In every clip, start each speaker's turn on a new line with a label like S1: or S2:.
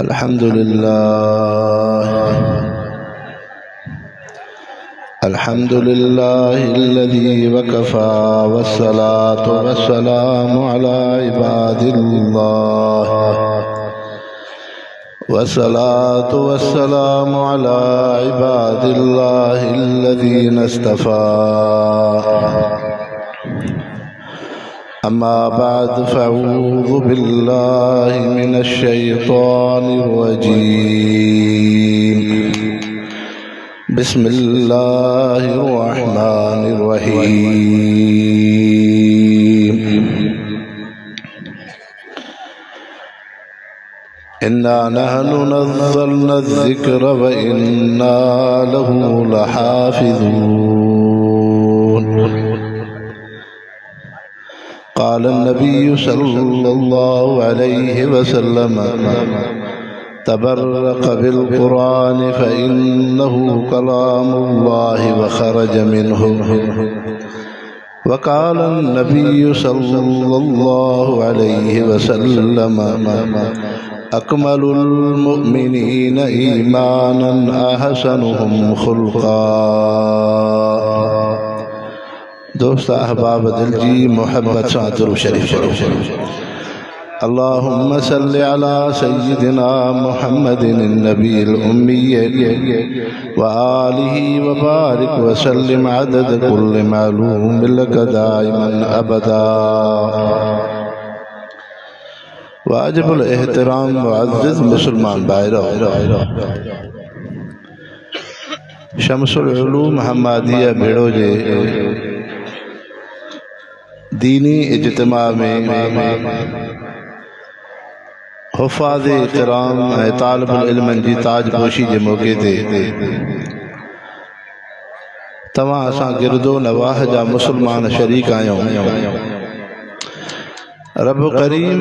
S1: अल्हम्दुलिल्लाह الذي वकफ़ा वस्सलातु वस्सलामु अला इबादिल्लाह वस्सलातु वस्सलामु अला इबादिल्लाहिल्लज़ीना इस्तफ़ा अम्मा बाद फ़अऊज़ु बिल्लाहि मिनश शैतानिर रजीम बिस्मिल्लाहिर रहमानिर रहीम इन्ना नहनु नज़्ज़लना ज़िक्र व इन्ना लहू लहाफ़िज़ून क़ाल नबी सल्लल्लाहु अलैहि वसल्लम तबर्रक बिल कुरान फ़इन्नहु कलामुल्लाहि व ख़रज मिन्हु वक़ाल नबी सल्लल्लाहु अलैहि वसल्लम अकमलुल मुअमिनीन ईमानन अहसनुहुम खुल्क़ा। दोस्त अहबाब दिल जी मोहब्बत सां दुरूद शरीफ अल्लाहुम्मा सल्लि अला सय्यिदिना मुहम्मदिन नबील उम्मी व आलिहि व बारिक व सल्लिम अदद कुल्लि मालूम लक दाइमन अबदा। वाजिबुल एहतराम मुअज़्ज़िज़ मुसलमान भाइरो, शमसुल उलूम हम्मादिया भेड़ो जे दीनी इज्तिमा में हुफ़ाज़ इकराम ऐं तालिबुल इल्मन जी ताजपोशी जे मौक़े ते तव्हां असां गिरदो नवाह जा मुसलमान शरीक आहियूं। रब करीम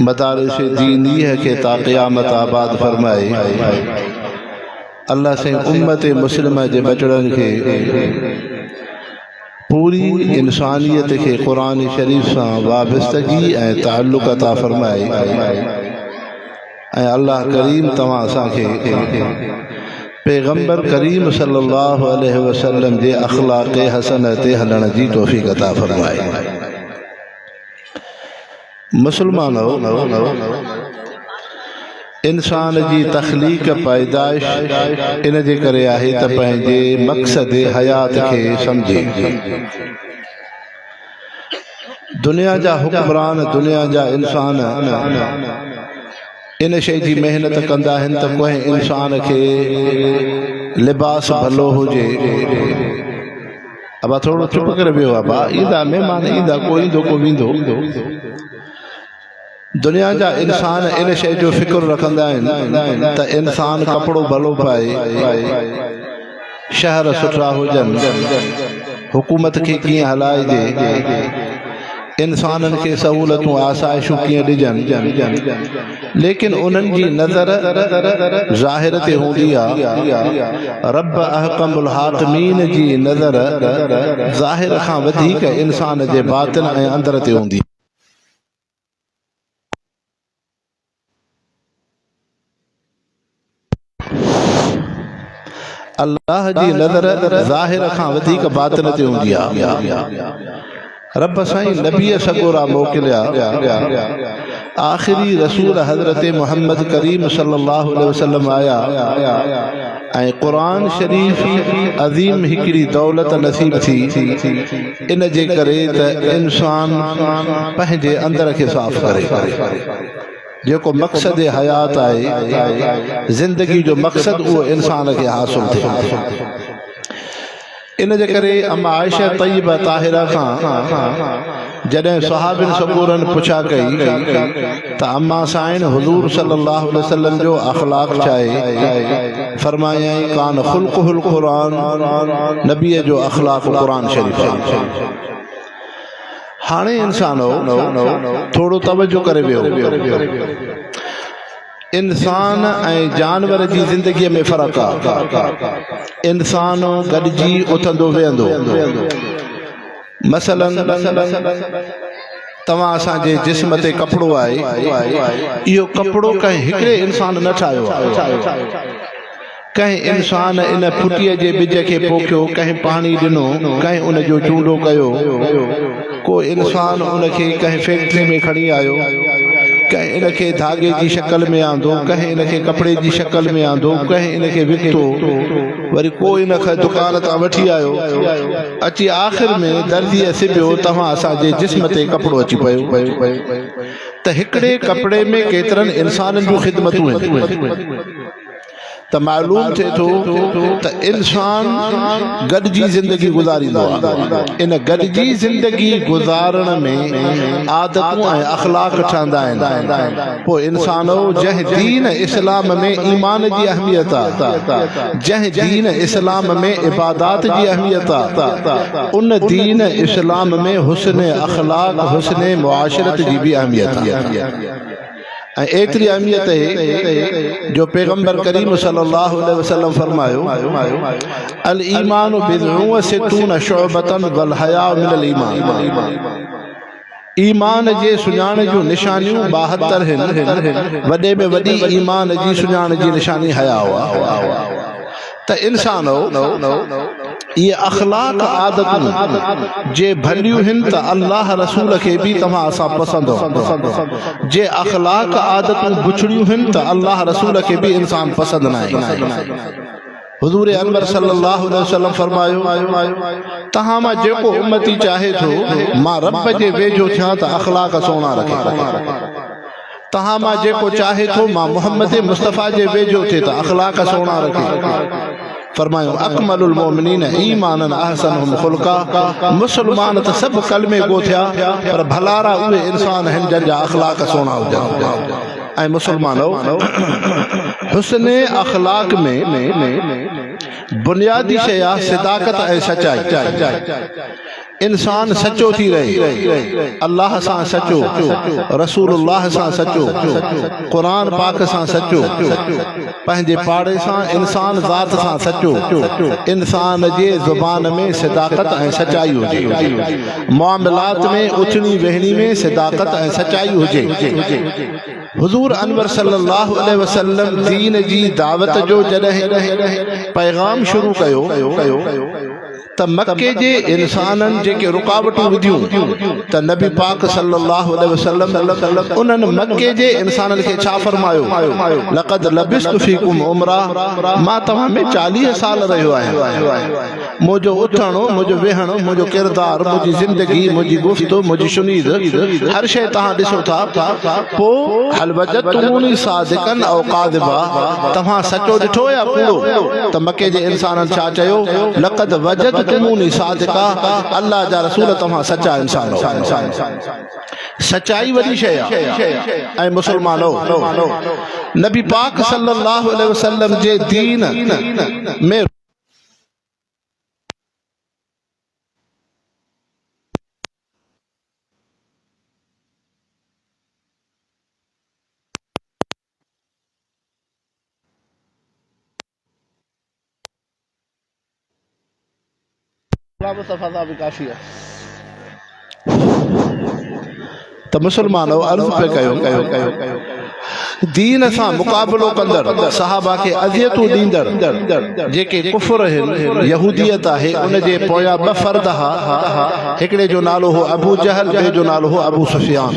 S1: मदारिस दीनीह के ता क़यामत आबाद फरमाए। अल्लाह से उम्मत मुस्लिमा जे बचड़न के पूरी इंसानियत के कुरान शरीफ से वाबस्तगी ऐं ताल्लुक़ अता फरमाए। अल्लाह करीम तव्हां असांखे पैगंबर करीम सल्लल्लाहु अलैहि वसल्लम जे अखलाक़ हसन ते हलण जी तौफ़ीक़ अता फरमाए। मुसलमानो, इंसान जी तख़लीक़ पैदाइश इन जे करे आहे त पंहिंजे मक़सद हयात खे सम्झे। दुनिया जा हुक्मरान, दुनिया जा इंसान इन शइ जी मेहनत कंदा आहिनि त कोई इंसान खे लिबास भलो हुजे। अब थोड़ो चुप करे वियो अबा, ईंदा महिमान ईंदा, को ईंदो को वेंदो। दुनिया जा इंसान इन शइ जो फ़िक्र रखंदा आहिनि त इंसान कपिड़ो भलो पाए, शहर सुठा हुजनि, हुकूमत खे कीअं हलाइजे, इंसाननि खे सहूलतूं आसाइशूं कीअं ॾिजनि। लेकिन उन्हनि जी नज़र ज़ाहिर ते हूंदी आहे। रब अहकमुल हाकिमीन जी नज़र ज़ाहिर खां वधीक इंसान जे बातिन ऐं अंदर ते हूंदी। अल्लाह जी नज़र ज़ाहिर खां वधीक बातिन ते हूंदी आहे। रब साईं नबी सगोरा मोकिलिया, आखिरी रसूल हज़रत मोहम्मद करीम सल्लल्लाहु अलैहि वसल्लम आया ऐं कुरान शरीफ अज़ीम हिकिड़ी दौलत नसीब थी। इन जे करे त इंसान पंहिंजे अंदर खे साफ़ करे, जेको मक़सद हयात आहे, ज़िंदगी जो मक़सद उहो इंसान खे हासिल थिए। इन जे करे अम्मा आयशा तय्यबा ताहिरा खां जॾहिं सहाबिन सगोरन पुछा कई त अम्मा साईं हुज़ूर सल्लल्लाहु अलैहि वसल्लम जो अखलाक छा आहे, फरमायाई कान खुल्क़ुल कुरान, नबी जो अखलाक कुरान शरीफ आहे। हाणे इंसानो थोड़ो तवज्जो करे वियो। इंसान ऐं जानवर जी ज़िंदगी में फ़र्क़ आहे। इंसान गॾिजी उथंदो वेहंदो, मसलन तव्हां असांजे जिस्म ते कपिड़ो आहे, इहो कपिड़ो कंहिं हिकिड़े इंसान न ठाहियो आहे। कंहिं इंसान इन फुटीअ जे ॿिज खे पोखियो, कंहिं पाणी ॾिनो, कंहिं उन जो चूंडो कयो, को इंसान उनखे कंहिं फैक्ट्री में खणी आयो, कंहिं इनखे धागे जी शक्ल में आंदो, कंहिं इनखे कपिड़े जी शक्ल में आंदो, कंहिं इनखे विकितो, वरी को इनखे दुकान तां वठी आयो, अची आख़िर में दर्जीअ सिबियो, तव्हां असांजे जिस्म ते कपिड़ो अची पियो। त हिकिड़े कपिड़े में केतिरनि इंसाननि जूं ख़िदमतूं आहिनि। त मालूम थिए थो त इंसान गॾिजी ज़िंदगी गुज़ारींदो आहे। इन गॾिजी ज़िंदगी गुज़ारण में आदतूं ऐं अख़लाक ठहंदा आहिनि। पोइ इंसानो जंहिं दीन इस्लाम में ईमान जी अहमियत आहे, जंहिं दीन इस्लाम में इबादात जी अहमियत आहे, उन दीन इस्लाम में हुस्न अख़लाक, हुस्न मुआशरत जी बि अहमियत आहे। ऐं एतिरी अहमियत है जो पैगंबर करीम सल्लल्लाहु अलैहि वसल्लम फरमायो, अल ईमान बिदअ व सित्तून शुअबतन वल हया मिनल ईमान। ईमान जे सुञाण जूं निशानियूं 72 आहिनि। वॾे में वॾी ईमान जी सुञाण जी निशानी हया आहे। त इंसानो ये अख़लाक आदतूं जे भलियूं आहिनि त अल्लाह रसूल खे बि तव्हां असां पसंदि हो। जे अख़लाक आदतूं बुछड़ियूं आहिनि त अल्लाह रसूल खे बि इंसान पसंदि न आहे। हुज़ूर अनवर सल्लल्लाहु अलैहि वसल्लम फरमायो, तव्हां मां जेको उम्मती चाहे थो मां रब जे वेझो थियां त अख़लाक सोना रखे। तव्हां मां जेको चाहे थो मां मोहम्मद मुस्तफ़ा जे वेझो थिए त अख़लाक सोना रखे। फरमायो अकमलुल मोमिनीन ईमानन अहसनुहुम खुल्का। मुसलमान त सभु कलमे गो थिया, पर भलारा उहे इंसान आहिनि जंहिंजा अख़लाक सोना हुजनि। ऐं मुसलमानो हुस्न अख़लाक में बुनियादी शइ आहे सिदाकत ऐं सचाई। इंसान सचो थी रहे, अल्लाह सां सचो, रसूलुल्लाह सां सचो, क़ुरान पाक सां सचो, पंहिंजे पाड़े सां, इंसान ज़ात सां सचो, इंसान जे ज़ुबान में सिदाकत ऐं सचाई हुजे, मामलात में उथणी वेहणी में सिदाकत ऐं सचाई हुजे। हुज़ूर अनवर सल्लल्लाहु अलैहि वसल्लम दीन जी दावत जो जॾहिं पैगाम शुरू कयो त मक्के जे इंसाननि जेके रुकावटूं विधियूं त नबी पाक सल्लल्लाहु अलैहि वसल्लम उन्हनि मक्के जे इंसाननि खे छा फरमायो, लक़द लबिस्तु फीकुम उमरा, मां तव्हां में 40 साल रहियो आहियां। मुंहिंजो उथणो, मुंहिंजो वेहणो, मुंहिंजो किरदार, मुंहिंजी ज़िंदगी, मुंहिंजी गुफ़्तगू, मुंहिंजी शुनीद, हर शइ तव्हां ॾिसो था। पोइ हल वजदतुमूनी सादिकन औ काज़िबा, तव्हां सचो ॾिठो या कूड़ो? त मक्के जे इंसाननि छा चयो, लक़द वजदतुमूनी सादिका, अल्लाह जा रसूल तव्हां सच्चा इंसान हो। सचाई वॾी शइ आहे। ऐं मुसलमानो नबी पाक सल्लल्लाहु अलैहि वसल्लम जे दीन में त मुसलमानो अर्ज़ पे कयो दीन सां मुक़ाबिलो कंदड़, सहाबा खे अज़ियतूं ॾींदड़ जेके कुफ़र आहिनि, यहूदियत आहे, उन जे पोयां 2 फ़र्द हा। हिकिड़े जो नालो हो अबू जहल, ॿिए जो नालो हो अबू सुफियान।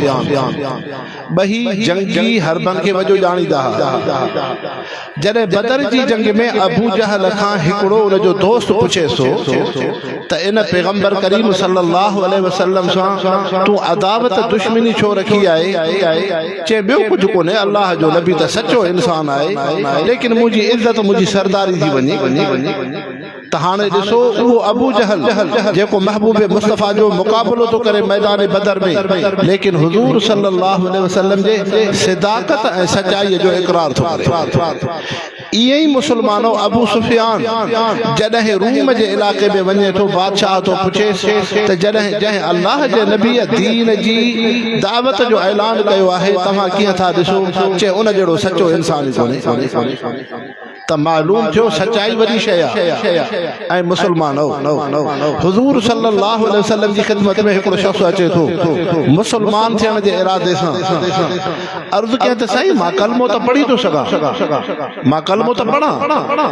S1: ॿई जंगी हरबन खे वॼो ॼाणींदा हुआ। जॾहिं बदर जी जंग में अबू जहल खां हिकिड़ो उन जो दोस्त पुछे सो त इन पैगंबर करीम सल्लल्लाहु अलैहि वसल्लम सां तूं अदावत दुश्मनी छो रखी आहे? चए ॿियो कुझु कोन्हे, अल्लाह जो नबी त सचो इंसान आहे, लेकिन मुंहिंजी इज़त, मुंहिंजी सरदारी थी वञे। त हाणे ॾिसो, उहो अबू जहल जेको महबूब मुस्तफ़ा जो मुक़ाबिलो थो करे मैदान बदर में, लेकिन हुज़ूर सल्लल्लाहु अलैहि वसल्लम जे सिदाकत ऐं सचाईअ जो इक़रार थो करे। इहे ई मुसलमानो अबू सुफियान जॾहिं रूम जे इलाक़े में वञे थो, बादशाह तो पुछे त जंहिं अल्लाह जे नबी दीन जी दावत जो ऐलान कयो आहे, तव्हां कीअं था ॾिसो? चए उन जहिड़ो सचो इंसान कोन्हे। त मालूम थियो सचाई वॾी शइ आहे। ऐं मुसलमान हुज़ूर सल्लल्लाहु अलैहि वसल्लम जी ख़िदमत में हिकिड़ो शख़्स अचे थो मुसलमान थियण जे इरादे सां। अर्ज़ु कयां त साईं मां कलमो त पढ़ी थो सघां, मां कलमो त पढ़ां,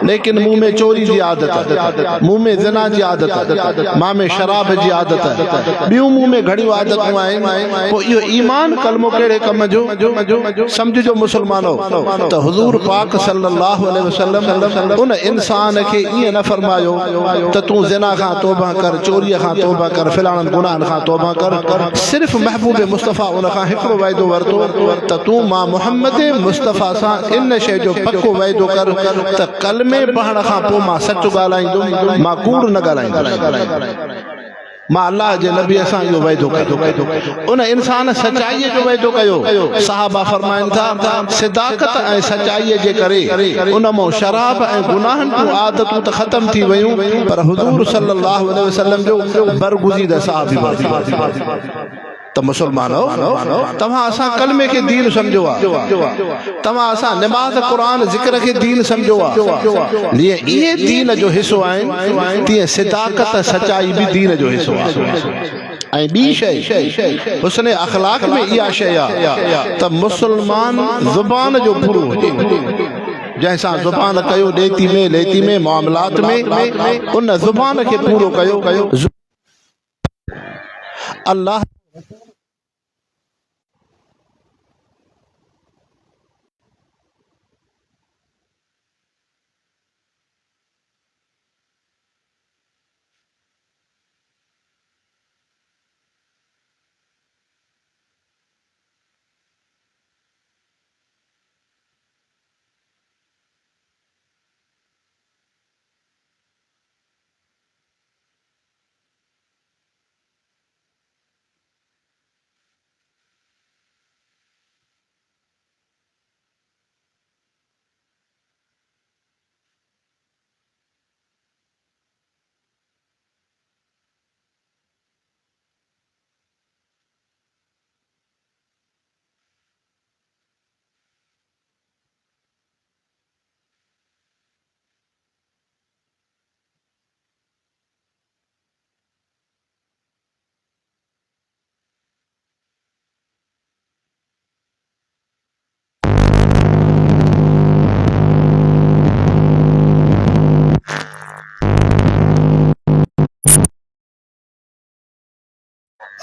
S1: लेकिन मुंह में चोरी जी आदत है, मुंह में ज़िना जी आदत है, मां में शराब जी आदत है, ॿियूं मुंह में घणियूं आदतूं आहिनि। पोइ इहो ईमान कलमो कहिड़े कम जो सम्झिजो मुसलमानो त हुज़ूर पाक सल्लल्लाहु अलैहि वसल्लम उन इंसान खे ईअं न फरमायो त तूं ज़िना खां तौबा कर, चोरीअ खां तौबा कर, फिलाणनि गुनाहनि खां तौबा कर। सिर्फ़ महबूब मुस्तफ़ा उन खां हिकिड़ो वाइदो वरितो त तूं मां मुहम्मद मुस्तफ़ा सां इन शइ जो पको वाइदो कर त कलमे पढ़ण खां पोइ मां सच ॻाल्हाईंदुमि, मां कूड़ न ॻाल्हाईंदुमि। मां अल्लाह जे नबी सां इहो वाइदो कयो। उन इंसान सचाईअ जो वाइदो कयो। सहाबा फरमाइनि था सिदाकत ऐं सचाईअ जे करे उन मां शराब ऐं गुनाहनि जूं आदतूं त ख़तम थी वयूं, पर हुज़ूर सल्लल्लाहु अलैहि वसल्लम जो बरगुज़ीदा साहबी बणिजी। त मुसलमानो तव्हां असां कलमे खे दीन सम्झो आहे, तव्हां असां निमाज़ क़ुरान ज़िक्र खे दीन सम्झो आहे। जीअं इहे दीन जो हिसो आहिनि तीअं सिदाकत सचाई बि दीन जो हिसो आहे। ऐं ॿी शइ हुस्न अख़लाक़ में इहा शइ आहे त मुसलमान ज़ुबान जो पूरो हुजे, जंहिंसां ज़ुबान कयो ॾेती में लेती में मामलात में उन ज़ुबान खे पूरो कयो। अल्लाह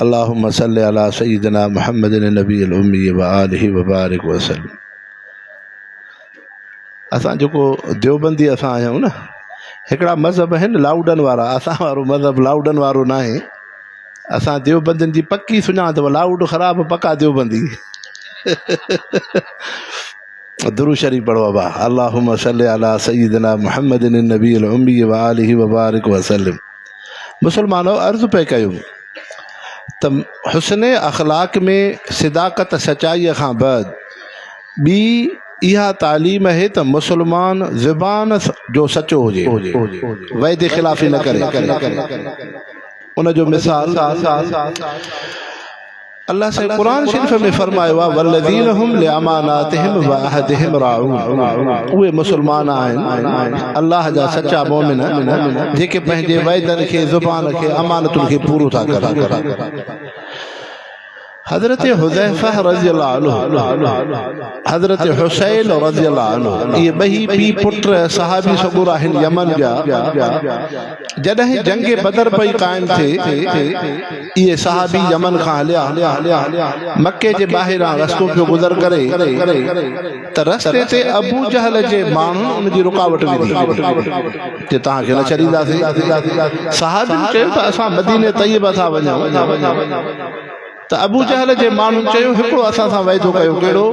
S1: अल्लाहुम्मा सल्लि अला सय्यिदिना मुहम्मदिन नबील उम्मी व आलिहि व बारिक वसल्लम। असां जेको देवबंदी असां आहियूं न, हिकिड़ा मज़हब आहिनि लाउडन वारा, असां वारो मज़हब लाउडन वारो न आहे। असां देवबंदियुनि जी पक्की सुञाणप, लाउड ख़राब पक्का देवबंदी। दुरूद शरीफ पढ़ो अबा। अल्लाहुम्मा सल्लि अला सय्यिदिना मुहम्मदिन नबील उम्मी व आलिहि व बारिक वसल्लम। मुसलमानो अर्ज़ु पे कयूं त हुस्न अख़लाक़ में सिदाकत सचाईअ खां बाद ॿी इहा तालीम आहे त मुसलमान ज़ुबान जो सचो हुजे, वाइदे ख़िलाफ़ी न करे। उन जो मिसाल अल्लाह से कुरान शरीफ में फरमायो आहे वल्लज़ीन हुम लिअमानातिहिम व अहदिहिम राऊन। उहे मुसलमान आहिनि अल्लाह जा सच्चा मोमिन जेके पंहिंजे वाइदनि खे ज़ुबान खे अमानतुनि खे पूरो था करनि। हज़रत हुज़ैफ़ा रज़ियल्लाहु अन्हु, हज़रत हुसैन रज़ियल्लाहु अन्हु, ये ॿई पीउ पुट सहाबी सगुर आहिनि यमन जा। जॾहिं जंग बदर पई क़ाइम थिए, इहे सहाबी यमन खां हलिया मके जे ॿाहिरां रस्तो पियो गुज़र करे त रस्ते ते अबू जहल जे माण्हुनि उन जी रुकावट विधी कि तव्हांखे न छॾींदासीं। सहाबी चयो त असां मदीने तैयबा था वञूं। त अबू जहल जे माण्हुनि चयो हिकिड़ो असां सां वाइदो कयो, कहिड़ो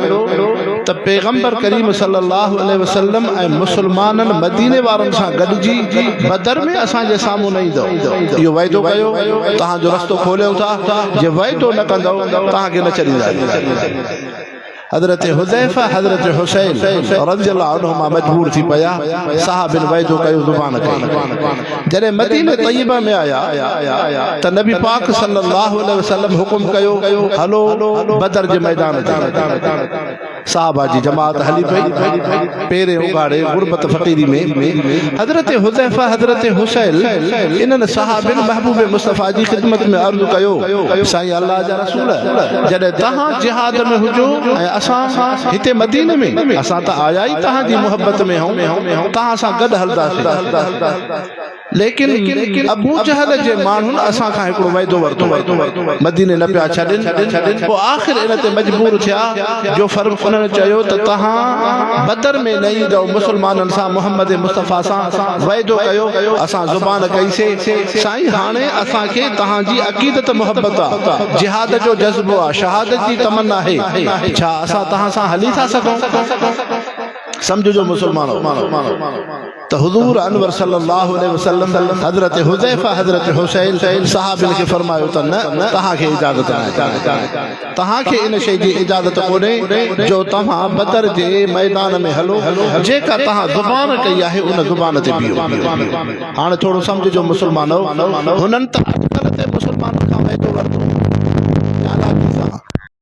S1: त पैगंबर करीम सल्लल्लाहु अलैहि वसल्लम ऐं मुसलमाननि मदीने वारनि सां गॾिजी बदर में असांजे साम्हूं न ईंदो। इहो वाइदो कयो, तव्हांजो रस्तो खोलियूं था, जे वाइदो न कंदव तव्हांखे न छॾींदासीं। हज़रत हुज़ैफ़ा हज़रत हुसैन रज़ियल्लाहु अन्हुमा मजबूर थी पिया, साहबिन वाइदो कयो ज़ुबान कई। जॾहिं मदीने तैयबा में आया त नबी पाक सल्लल्लाहु अलैहि वसल्लम हुकुम कयो हलो बदर जे मैदान ते। साहबा जी जमात हली पई पेरे उगाड़े गुरबत फकीरी में हजरत हुज़ैफा हजरत हुसैन इन्हनि सहाबिन महबूब मुस्तफ़ा जी ख़िदमत में अर्ज़ कयो साईं अल्लाह जा रसूल जॾहिं तव्हां जिहाद में हुजो ऐं असां हिते मदीने में असां त आया ई तव्हां जी मोहब्बत में हूं तव्हां सां गॾु हलंदासीं लेकिन अबू जहल जे माण्हुनि असां खां हिकिड़ो वाइदो वरितो मदीने न पिया छॾनि पोइ आख़िर इन ते मजबूर थिया जो फर्क़ उन्हनि चयो त तव्हां बदर में न ईंदव मुस्लमाननि सां मोहम्मद मुस्तफ़ा सां वाइदो कयो असां ज़ुबान कईसीं साईं हाणे असांखे तव्हांजी अक़ीदत मोहब्बत आहे जिहाद जो जज़्बो आहे शहादत जी तमन्ना आहे छा असां तव्हां सां हली था सघूं समझो मुसलमानो त हुज़ूर अनवर सल्लल्लाहु अलैहि वसल्लम हज़रत हुज़ैफा हज़रत हुसैन सहाबिन खे फरमायो त न तव्हांखे इजाज़त नाहे तव्हांखे इन शइ जी इजाज़त कोन्हे जो तव्हां बदर जे मैदान में हलो जेका तव्हां ज़ुबान कई आहे उन ज़ुबान ते बीहो हाणे थोरो समझो मुसलमानो हुननि त अॼुकल्ह ते मुसलमाननि खां वाइदो वरितो